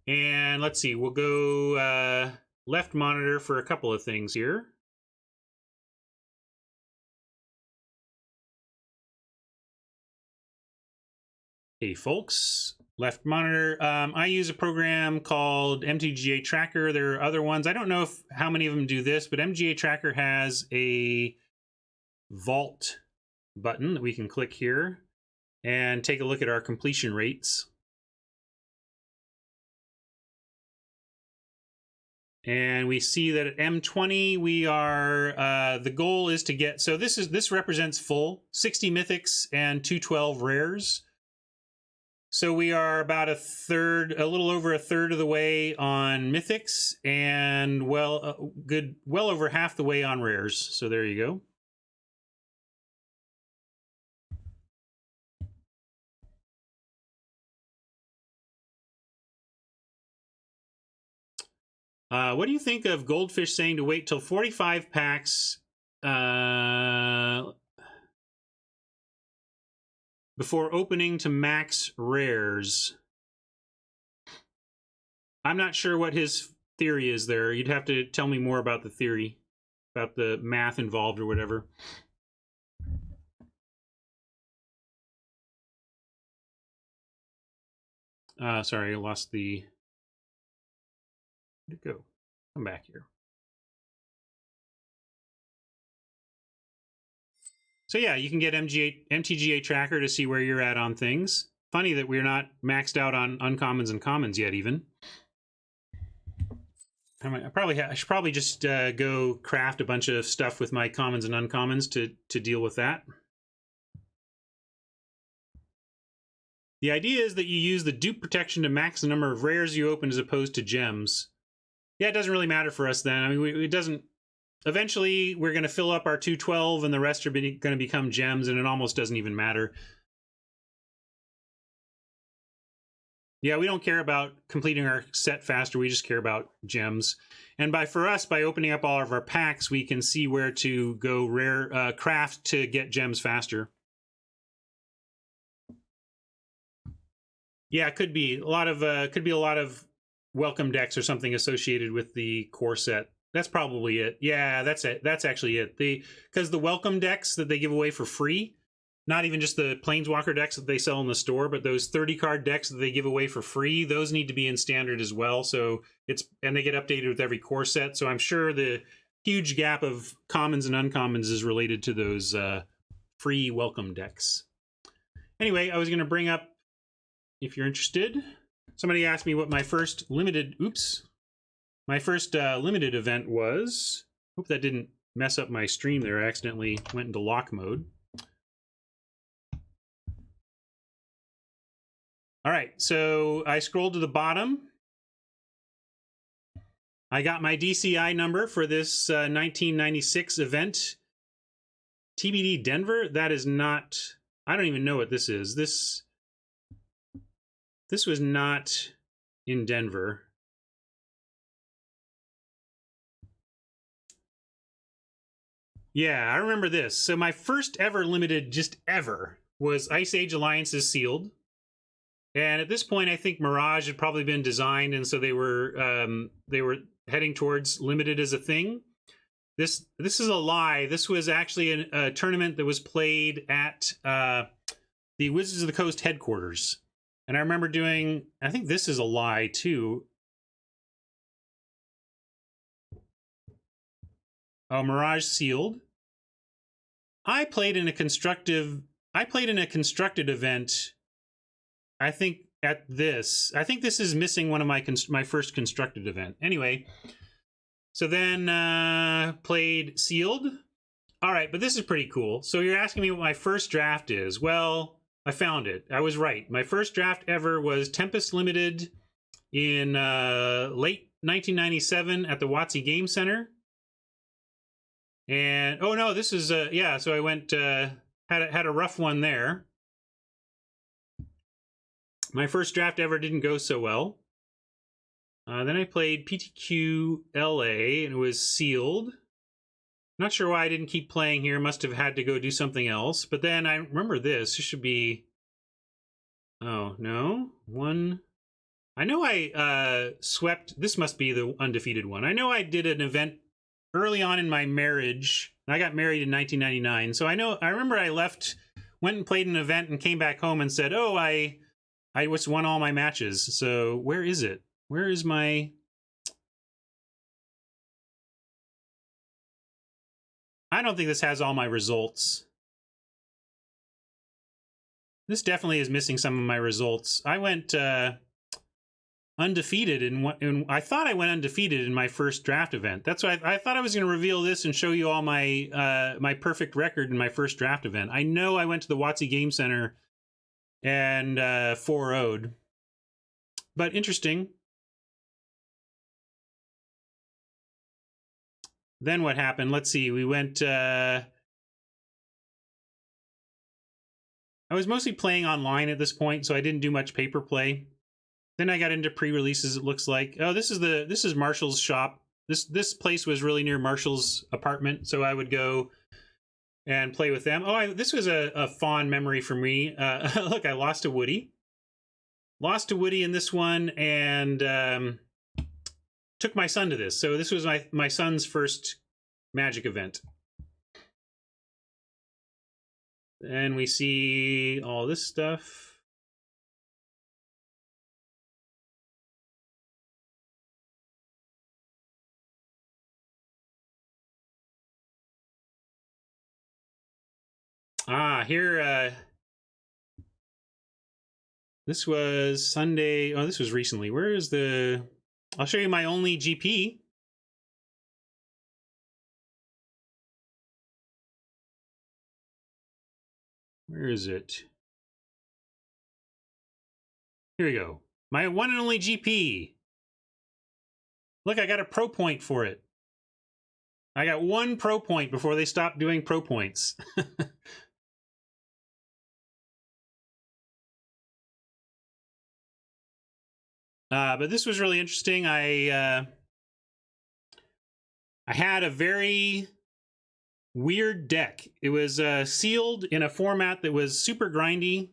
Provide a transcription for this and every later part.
And let's see, we'll go left monitor for a couple of things here. Hey folks, left monitor. I use a program called MTGA Tracker. There are other ones. I don't know how many of them do this, but MGA Tracker has a vault button that we can click here and take a look at our completion rates. And we see that at M20 we are the goal is to get, so this represents full 60 mythics and 212 rares. So we are about a little over a third of the way on mythics and well over half the way on rares. So there you go. What do you think of Goldfish saying to wait till 45 packs before opening to max rares? I'm not sure what his theory is there. You'd have to tell me more about the theory, about the math involved or whatever. Sorry, I lost the... Where'd it go? Come back here. So yeah, you can get MTGA Tracker to see where you're at on things. Funny that we're not maxed out on uncommons and commons yet even. I should probably just go craft a bunch of stuff with my commons and uncommons to deal with that. The idea is that you use the dupe protection to max the number of rares you open as opposed to gems. Yeah, it doesn't really matter for us then. I mean, it doesn't... Eventually, we're going to fill up our 212 and the rest are going to become gems, and it almost doesn't even matter. Yeah, we don't care about completing our set faster. We just care about gems. And for us, by opening up all of our packs, we can see where to go craft to get gems faster. Yeah, it could be a lot of welcome decks or something associated with the core set. That's probably it. Yeah, that's it. That's actually it. Because the welcome decks that they give away for free, not even just the Planeswalker decks that they sell in the store, but those 30-card decks that they give away for free, those need to be in standard as well. So and they get updated with every core set. So I'm sure the huge gap of commons and uncommons is related to those free welcome decks. Anyway, I was going to bring up, if you're interested, somebody asked me what my first limited event was. Hope that didn't mess up my stream there. I accidentally went into lock mode. All right, so I scrolled to the bottom. I got my DCI number for this 1996 event. TBD Denver? That is not... I don't even know what this is. This was not in Denver. Yeah, I remember this. So my first ever limited, just ever, was Ice Age Alliances Sealed. And at this point, I think Mirage had probably been designed, and so they were heading towards limited as a thing. This is a lie. This was actually a tournament that was played at the Wizards of the Coast headquarters. And I remember doing, I think this is a lie too. Oh, Mirage Sealed. I played in a constructed event. I think at this. I think this is missing one of my first constructed event. Anyway, so then played Sealed. All right, but this is pretty cool. So you're asking me what my first draft is. Well, I found it. I was right. My first draft ever was Tempest Limited in late 1997 at the WotC Game Center. And oh no, this is yeah. So I went had a rough one there. My first draft ever didn't go so well. Then I played PTQ LA and it was Sealed. Not sure why I didn't keep playing here. Must have had to go do something else. But then I remember this. This should be... Oh, no. I know I swept. This must be the undefeated one. I know I did an event early on in my marriage. I got married in 1999, so I remember I left, went and played an event, and came back home and said, "Oh, I just won all my matches." So where is it? Where is my? I don't think this has all my results. This definitely is missing some of my results. I went undefeated in I thought I went undefeated in my first draft event. That's why I thought I was going to reveal this and show you all my my perfect record in my first draft event. I know I went to the WotC Game Center and 4-0'd. But interesting. Then what happened? Let's see. We went I was mostly playing online at this point, so I didn't do much paper play. Then I got into pre-releases, it looks like. Oh, this is Marshall's shop. This place was really near Marshall's apartment, so I would go and play with them. Oh, this was a fond memory for me. Look, I lost to Woody. Lost to Woody in this one, and took my son to this. So this was my son's first Magic event. And we see all this stuff. Here, this was Sunday. Oh, this was recently. Where is the... I'll show you my only GP. Where is it? Here we go. My one and only GP. Look, I got a pro point for it. I got 1 pro point before they stopped doing pro points. But this was really interesting. I had a very weird deck. It was sealed in a format that was super grindy.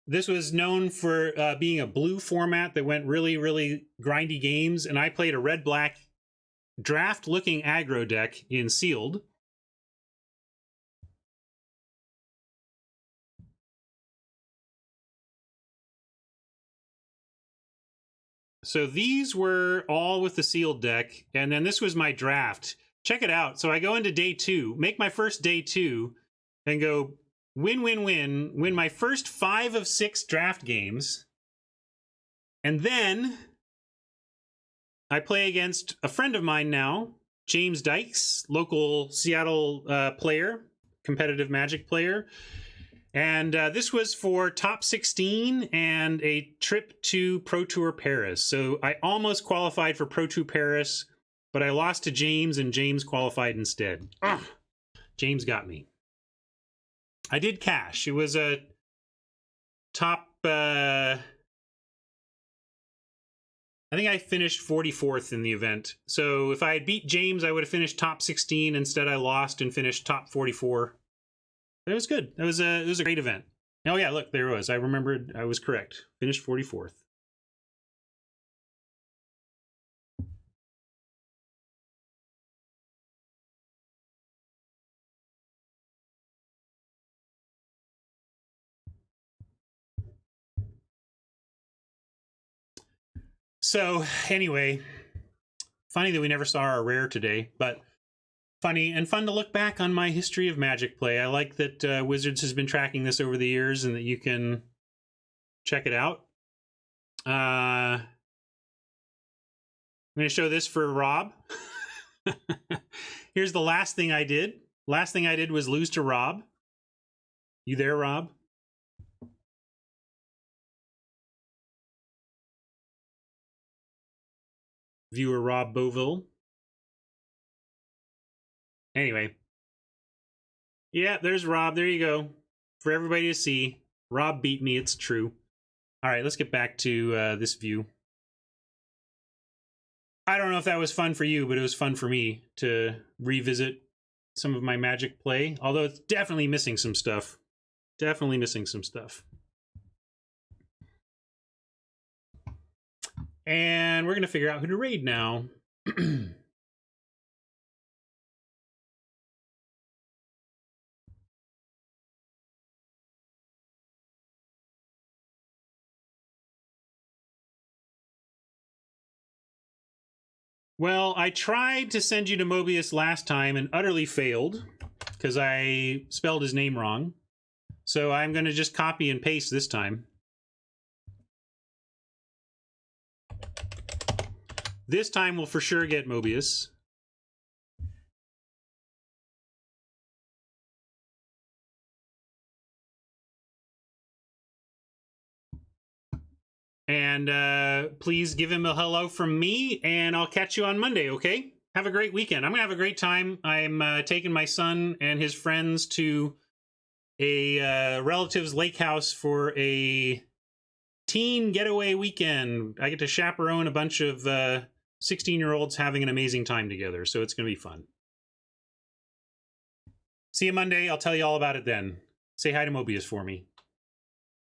This was known for being a blue format that went really, really grindy games, and I played a red-black draft-looking aggro deck in sealed. So these were all with the sealed deck, and then this was my draft. Check it out. So I go into day 2, make my first day 2, and go win, win, win, win my first 5 of 6 draft games. And then I play against a friend of mine now, James Dykes, local Seattle player, competitive Magic player. And this was for top 16 and a trip to Pro Tour Paris. So I almost qualified for Pro Tour Paris, but I lost to James, and James qualified instead. James got me. I did cash. It was a top... I think I finished 44th in the event. So if I had beat James, I would have finished top 16. Instead, I lost and finished top 44. It was good. It was a great event. Oh yeah, look, there it was. I remembered. I was correct. Finished 44th. So anyway, funny that we never saw our rare today, but funny and fun to look back on my history of Magic play. I like that Wizards has been tracking this over the years and that you can check it out. I'm going to show this for Rob. Here's the last thing I did. Last thing I did was lose to Rob. You there, Rob? Viewer Rob Boville. Anyway. Yeah, there's Rob. There you go. For everybody to see. Rob beat me. It's true. All right, let's get back to this view. I don't know if that was fun for you, but it was fun for me to revisit some of my Magic play. Although it's definitely missing some stuff. Definitely missing some stuff. And we're going to figure out who to raid now. Well, I tried to send you to Mobius last time and utterly failed because I spelled his name wrong. So I'm going to just copy and paste this time. This time we'll for sure get Mobius. And please give him a hello from me, and I'll catch you on Monday, okay? Have a great weekend. I'm going to have a great time. I'm taking my son and his friends to a relative's lake house for a teen getaway weekend. I get to chaperone a bunch of 16-year-olds having an amazing time together, so it's going to be fun. See you Monday. I'll tell you all about it then. Say hi to Mobius for me.